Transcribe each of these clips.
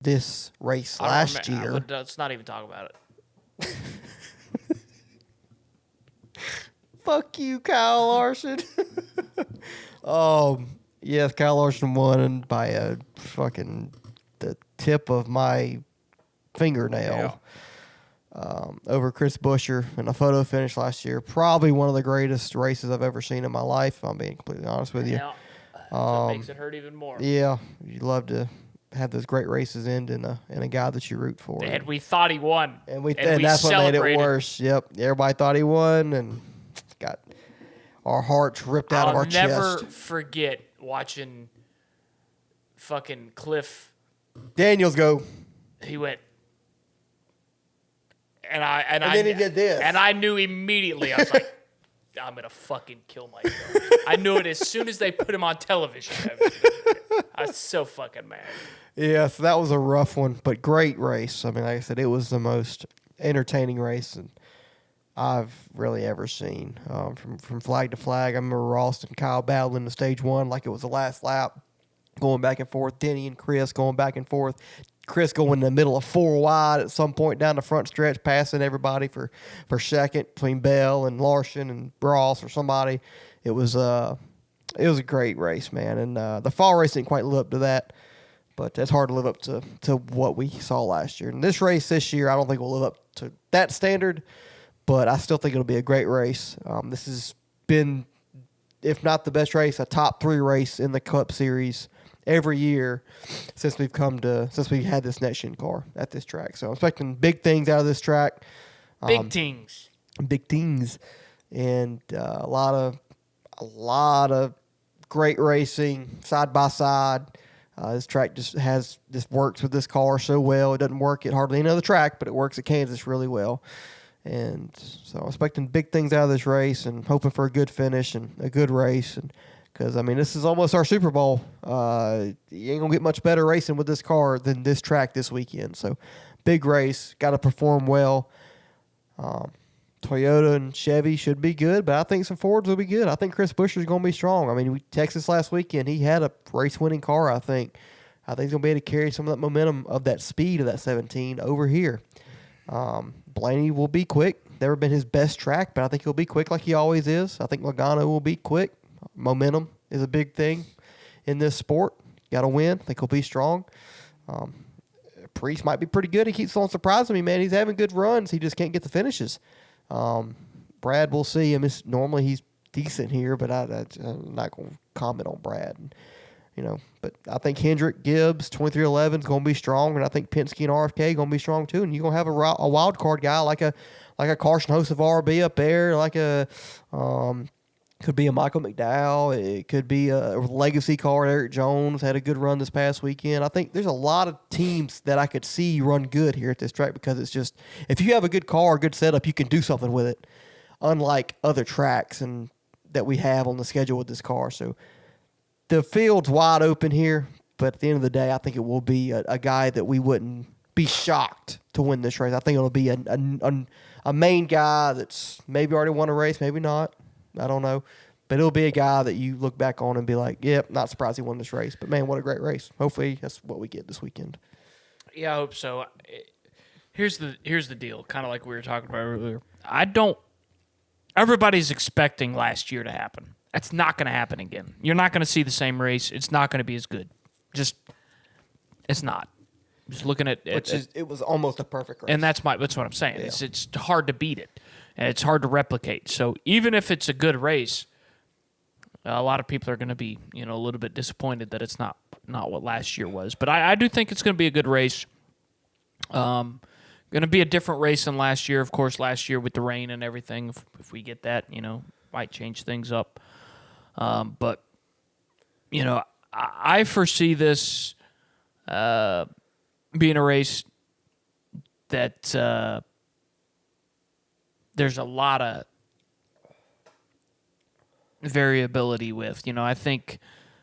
this race last year. Let's not even talk about it. Fuck you, Kyle Larson. Yes, Kyle Larson won by a fucking the tip of my fingernail over Chris Buescher in a photo finish last year. Probably one of the greatest races I've ever seen in my life, if I'm being completely honest with you. Yeah, so it makes it hurt even more. Yeah, you love to have those great races end in a guy that you root for. And we thought he won. And that's what made it worse. Yep, everybody thought he won and got our hearts ripped out of our chest. I'll never forget watching fucking Cliff Daniels go. He went, and then he did this, and I knew immediately. I was like, I'm gonna fucking kill myself. I knew it as soon as they put him on television. I was so fucking mad. Yeah, so that was a rough one, but great race. I mean, like I said, it was the most entertaining race I've really ever seen. From flag to flag, I remember Ross and Kyle battling the stage one like it was the last lap, going back and forth. Denny and Chris going back and forth. Chris going in the middle of four wide at some point down the front stretch, passing everybody for second between Bell and Larson and Ross or somebody. It was a great race, man. And the fall race didn't quite live up to that, but it's hard to live up to what we saw last year. And this race this year, I don't think will live up to that standard, but I still think it'll be a great race. This has been, if not the best race, a top 3 race in the Cup Series every year since we had this next gen car at this track. So I'm expecting big things out of this track. Big things. And a lot of great racing side by side. This track just works with this car so well. It doesn't work at hardly any other track, but it works at Kansas really well. And so I'm expecting big things out of this race and hoping for a good finish and a good race. And because, I mean, this is almost our Super Bowl. You ain't going to get much better racing with this car than this track this weekend. So big race, got to perform well. Toyota and Chevy should be good, but I think some Fords will be good. I think Chris Buescher's going to be strong. I mean, Texas last weekend, he had a race-winning car, I think. I think he's going to be able to carry some of that momentum of that speed of that 17 over here. Blaney will be quick. Never been his best track, but I think he'll be quick like he always is. I think Logano will be quick. Momentum is a big thing in this sport. Got to win. I think he'll be strong. Priest might be pretty good. He keeps on surprising me, man. He's having good runs. He just can't get the finishes. Brad, we'll see him. Normally he's decent here, but I'm not going to comment on Brad. But I think Hendrick, Gibbs, 2311 is going to be strong, and I think Penske and RFK going to be strong too. And you're going to have a wild card guy like a Carson Host of RB up there, like could be a Michael McDowell. It could be a legacy car. Eric Jones had a good run this past weekend. I think there's a lot of teams that I could see run good here at this track because it's just, if you have a good car, a good setup, you can do something with it, unlike other tracks and that we have on the schedule with this car. So the field's wide open here, but at the end of the day, I think it will be a guy that we wouldn't be shocked to win this race. I think it'll be a main guy that's maybe already won a race, maybe not. I don't know. But it'll be a guy that you look back on and be like, yep, not surprised he won this race. But, man, what a great race. Hopefully that's what we get this weekend. Yeah, I hope so. Here's the deal, kind of like we were talking about earlier. Everybody's expecting last year to happen. That's not going to happen again. You're not going to see the same race. It's not going to be as good. It's not. Just looking at it was almost a perfect race. And that's what I'm saying. Yeah. It's hard to beat it. And it's hard to replicate. So even if it's a good race, a lot of people are going to be, a little bit disappointed that it's not what last year was. But I do think it's going to be a good race. Going to be a different race than last year. Of course, last year with the rain and everything, if we get that, might change things up. But I foresee this being a race that there's a lot of variability with.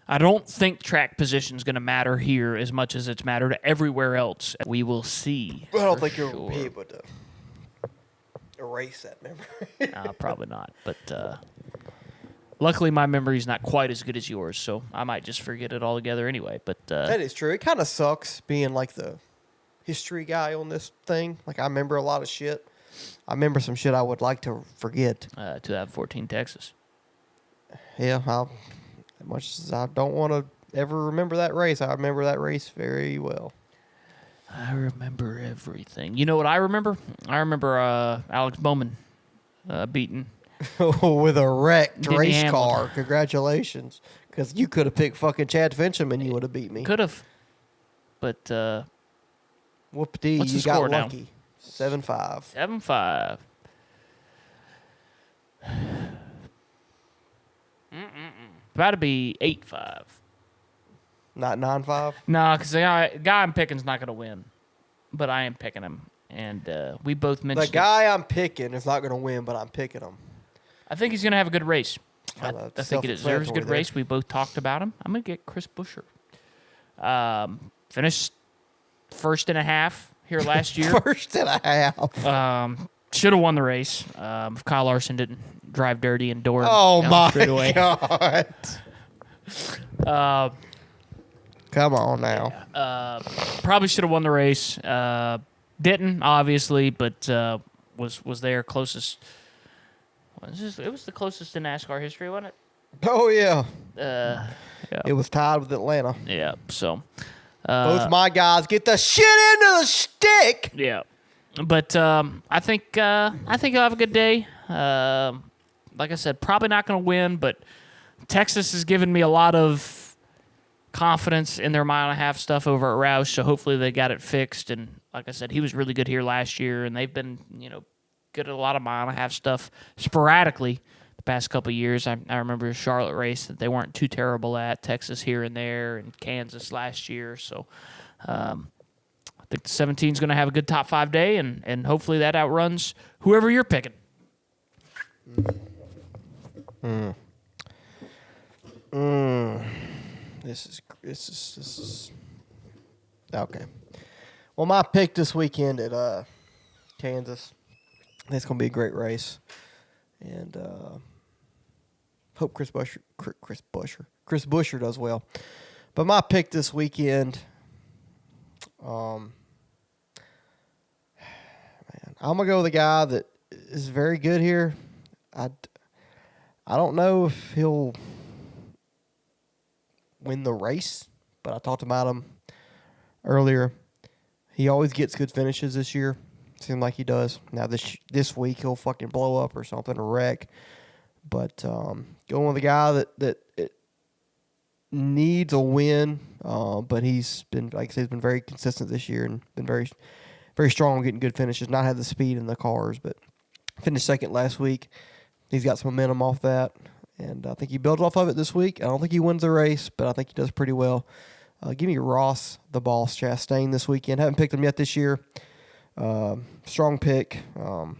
I don't think track position is going to matter here as much as it's mattered everywhere else. We will see. I don't think you'll be able to erase that memory. Probably not. But luckily, my memory is not quite as good as yours, so I might just forget it altogether anyway. But that is true. It kind of sucks being like the history guy on this thing. Like, I remember a lot of shit. I remember some shit I would like to forget. 2014 Texas. Yeah, as much as I don't want to ever remember that race, I remember that race very well. I remember everything. You know what I remember? I remember Alex Bowman beating. With a wrecked Denny race Hamlin. car. Congratulations. Because you could have picked fucking Chad Fincham and you would have beat me. Could have. But Whoop-dee, What's the you got score now? lucky. 7-5. 7-5. About to be 8-5. Not 9-5? No, because the guy I'm picking is not going to win. But I am picking him. And we both mentioned The guy I'm picking is not going to win, but I'm picking him. I think he's going to have a good race. I Kinda think it deserves a good self-explanatory race. We both talked about him. I'm going to get Chris Buescher. Finished first and a half here last year. First and a half. Should have won the race if Kyle Larson didn't drive dirty and door him Oh, down my the straightaway. God. Come on now. Probably should have won the race. Didn't, obviously, but was there closest. It was the closest in NASCAR history, wasn't it? Oh, yeah. Yeah. It was tied with Atlanta. Yeah. So. Both my guys get the shit into the stick. Yeah. But I think he'll have a good day. Like I said, probably not going to win, but Texas has given me a lot of confidence in their mile-and-a-half stuff over at Roush, so hopefully they got it fixed. And like I said, he was really good here last year, and they've been, good at a lot of mile-and-a-half stuff sporadically the past couple of years. I remember a Charlotte race that they weren't too terrible at, Texas here and there, and Kansas last year. So I think the 17 is going to have a good top 5 day, and hopefully that outruns whoever you're picking. This is okay. Well, my pick this weekend at Kansas. It's gonna be a great race, and hope Chris Buescher does well. But my pick this weekend, man, I'm gonna go with a guy that is very good here. I don't know if he'll win the race, but I talked about him earlier. He always gets good finishes this year. Seems like he does. Now this week he'll fucking blow up or something or wreck. But going with a guy that needs a win, but he's been, like I said, he's been very consistent this year and been very, very strong getting good finishes. Not had the speed in the cars, but finished second last week. He's got some momentum off that, and I think he builds off of it this week. I don't think he wins the race, but I think he does pretty well. Give me Ross, the Boss Chastain, this weekend. Haven't picked him yet this year. Strong pick. Like I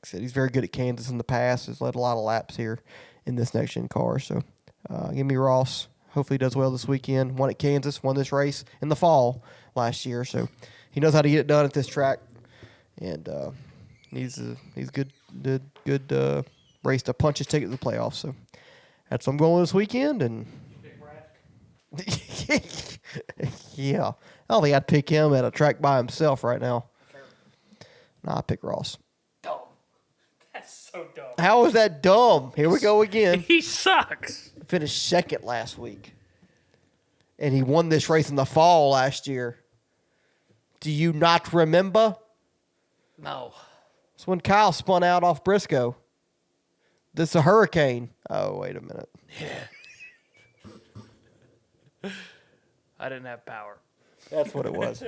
said, he's very good at Kansas in the past. Has led a lot of laps here in this next-gen car. So give me Ross. Hopefully he does well this weekend. Won at Kansas, won this race in the fall last year. So he knows how to get it done at this track. And he's good race to punch his ticket to the playoffs. So that's what I'm going with this weekend. And yeah. I don't think I'd pick him at a track by himself right now. Nah, I pick Ross. Dumb. That's so dumb. How is that dumb? Here we go again. He sucks. Finished second last week. And he won this race in the fall last year. Do you not remember? No. It's when Kyle spun out off Briscoe. This is a hurricane. Oh, wait a minute. I didn't have power. That's what it was.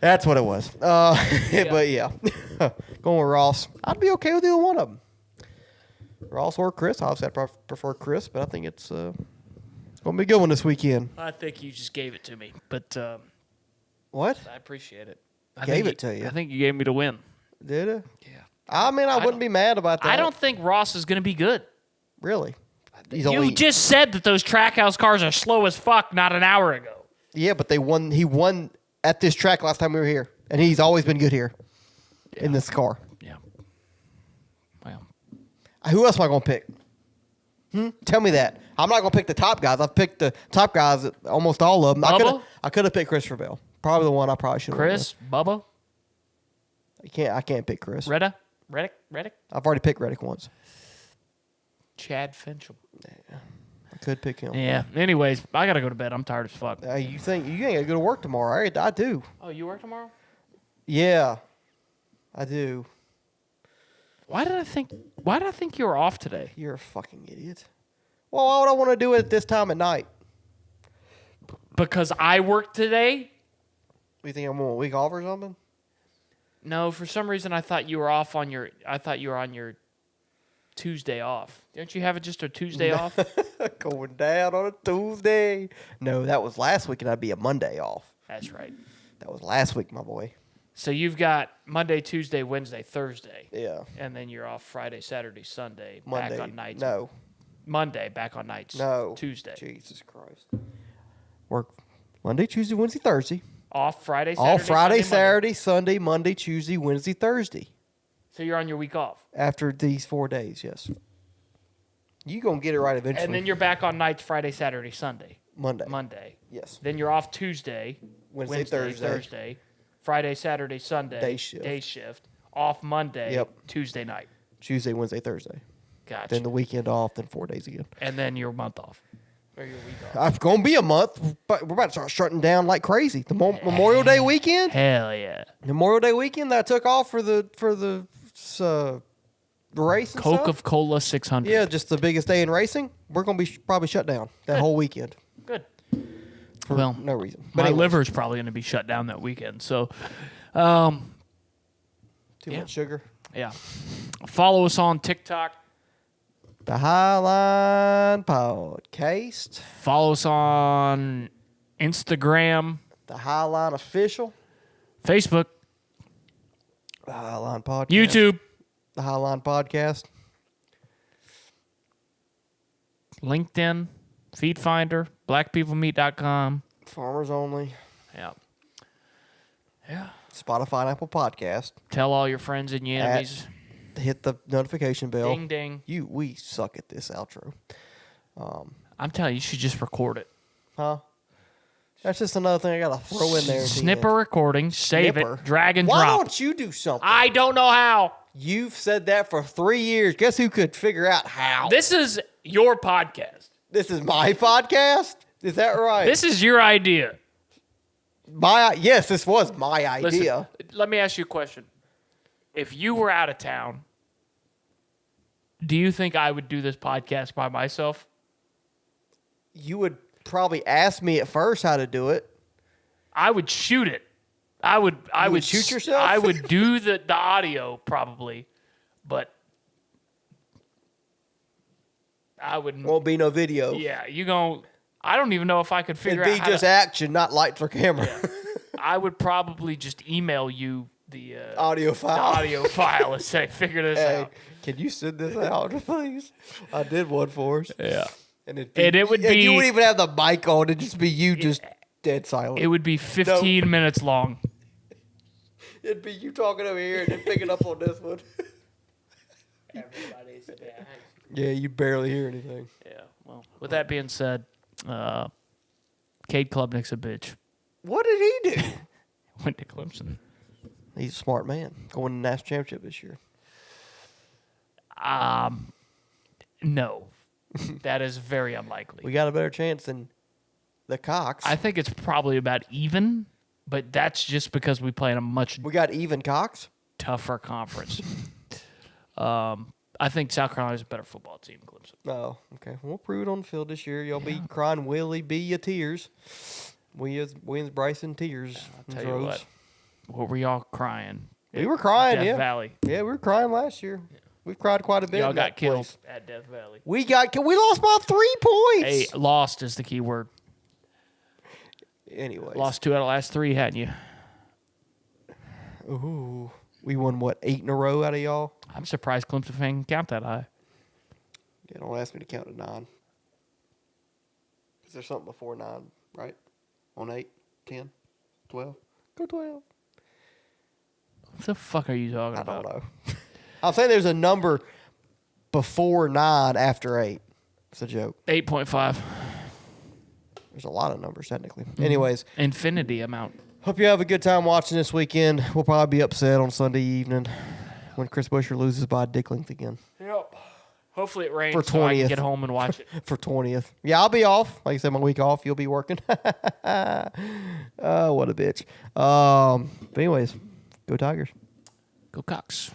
That's what it was. But yeah, going with Ross. I'd be okay with either one of them. Ross or Chris. Obviously, I prefer Chris, but I think it's going to be a good one this weekend. I think you just gave it to me, but What? I appreciate it. Gave it to you. I think you gave me the win. Did it? Yeah. I mean, I wouldn't be mad about that. I don't think Ross is going to be good. Really. You just said that those Trackhouse cars are slow as fuck not an hour ago. Yeah, but they won. He won at this track last time we were here, and he's always been good here in this car. Yeah. Well. Who else am I going to pick? Tell me that. I'm not going to pick the top guys. I've picked the top guys, almost all of them. Bubba? I could have picked Christopher Bell. Probably the one I probably should have. Chris, Bubba, I can't pick Chris. Reddick. I've already picked Reddick once. Chad Fincham. I could pick him. Yeah. Anyways, I gotta go to bed. I'm tired as fuck. You think you ain't gonna go to work tomorrow? I do. Oh, you work tomorrow? Yeah, I do. Why did I think you were off today? You're a fucking idiot. Well, why would I want to do it at this time at night? Because I work today? You think I'm on a week off or something? No, for some reason I thought you were off on your Tuesday off. Don't you have just a Tuesday off? Going down on a Tuesday. No, that was last week, and I'd be a Monday off. That's right. That was last week, my boy. So you've got Monday, Tuesday, Wednesday, Thursday. Yeah. And then you're off Friday, Saturday, Sunday. Monday. Back on nights. No. Monday, back on nights. No. Tuesday. Jesus Christ. Work Monday, Tuesday, Wednesday, Thursday. Off Friday, Saturday, Off Friday, Sunday, Saturday, Sunday, Monday, Tuesday, Wednesday, Thursday. So you're on your week off. After these 4 days, yes. You going to get it right eventually. And then you're back on nights Friday, Saturday, Sunday. Monday. Yes. Then you're off Tuesday, Wednesday, Thursday, Friday, Saturday, Sunday. Day shift. Off Monday, Yep. Tuesday night. Tuesday, Wednesday, Thursday. Gotcha. Then the weekend off, then 4 days again. And then your month off. Or your week off. It's going to be a month, but we're about to start shutting down like crazy. The Memorial Day weekend? Hell yeah. Memorial Day weekend that I took off for the race and stuff. Coca-Cola 600. Yeah, just the biggest day in racing. We're going to be probably shut down that whole weekend. Good. For Well, no reason. My anyways, liver is probably going to be shut down that weekend. So, Too yeah. much sugar. yeah. Follow us on TikTok. The Highline Podcast. Follow us on Instagram, The Highline Official. Facebook, The Highline Podcast. YouTube, The Highline Podcast. LinkedIn, FeedFinder, BlackPeopleMeet.com. Farmers Only. Yeah. Yeah. Spotify and Apple Podcast. Tell all your friends and your enemies. Hit the notification bell. Ding, ding. We suck at this outro. I'm telling you, you should just record it. Huh? That's just another thing I got to throw in there. at the Snipper end. recording, save Snipper? it, drag and Why drop. don't you do something? I don't know how. You've said that for 3 years. Guess who could figure out how? This is your podcast. This is my podcast? Is that right? This is your idea. Yes, this was my idea. Listen, let me ask you a question. If you were out of town, do you think I would do this podcast by myself? You would probably ask me at first how to do it. I would shoot it. I would shoot yourself? I would do the audio probably, but I wouldn't. Won't be no video. Yeah, I don't even know if I could figure It'd out be how just to, action, not lights or camera. I would probably just email you the Audio the file. audio file and say, figure this Hey, out. can you send this out, please? I did one for us. Yeah. And it would and be- you wouldn't even have the mic on. It'd just be you just dead silent. It would be 15 minutes long. It'd be you talking over here and then picking up on this one. Everybody's Yeah, you barely hear anything. Yeah. Well, with that being said, Cade Klubnik's a bitch. What did he do? Went to Clemson. He's a smart man. Going to the national championship this year. No. That is very unlikely. We got a better chance than the Cox. I think it's probably about even, but that's just because we play in a much We got even Cox. tougher conference. I think South Carolina's a better football team than Clemson. Oh, okay. We'll prove it on the field this year. Y'all be crying Willie, be your tears. Wins Bryson tears. I'll tell you what were y'all crying? We were crying, Death yeah. Valley. Yeah, we were crying last year. We've cried quite a bit. Y'all in got that killed place. at Death Valley. We lost by 3 points. Hey, lost is the key word. Anyways. Lost 2 out of the last 3, hadn't you? Ooh. We won, 8 in a row out of y'all? I'm surprised Clemson fan can count that high. Yeah, don't ask me to count to 9. Is there something before 9, right? On 8, 10, 12? Go 12. What the fuck are you talking I about? don't know. I'm saying there's a number before 9 after 8. It's a joke. 8.5. There's a lot of numbers, technically. Anyways, Infinity amount. Hope you have a good time watching this weekend. We'll probably be upset on Sunday evening when Chris Buescher loses by a dick length again. Yep. Hopefully it rains For so I 20th. can get home and watch it. For 20th. Yeah, I'll be off. Like I said, my week off. You'll be working. Oh, what a bitch. But anyways, go Tigers. Go Cox.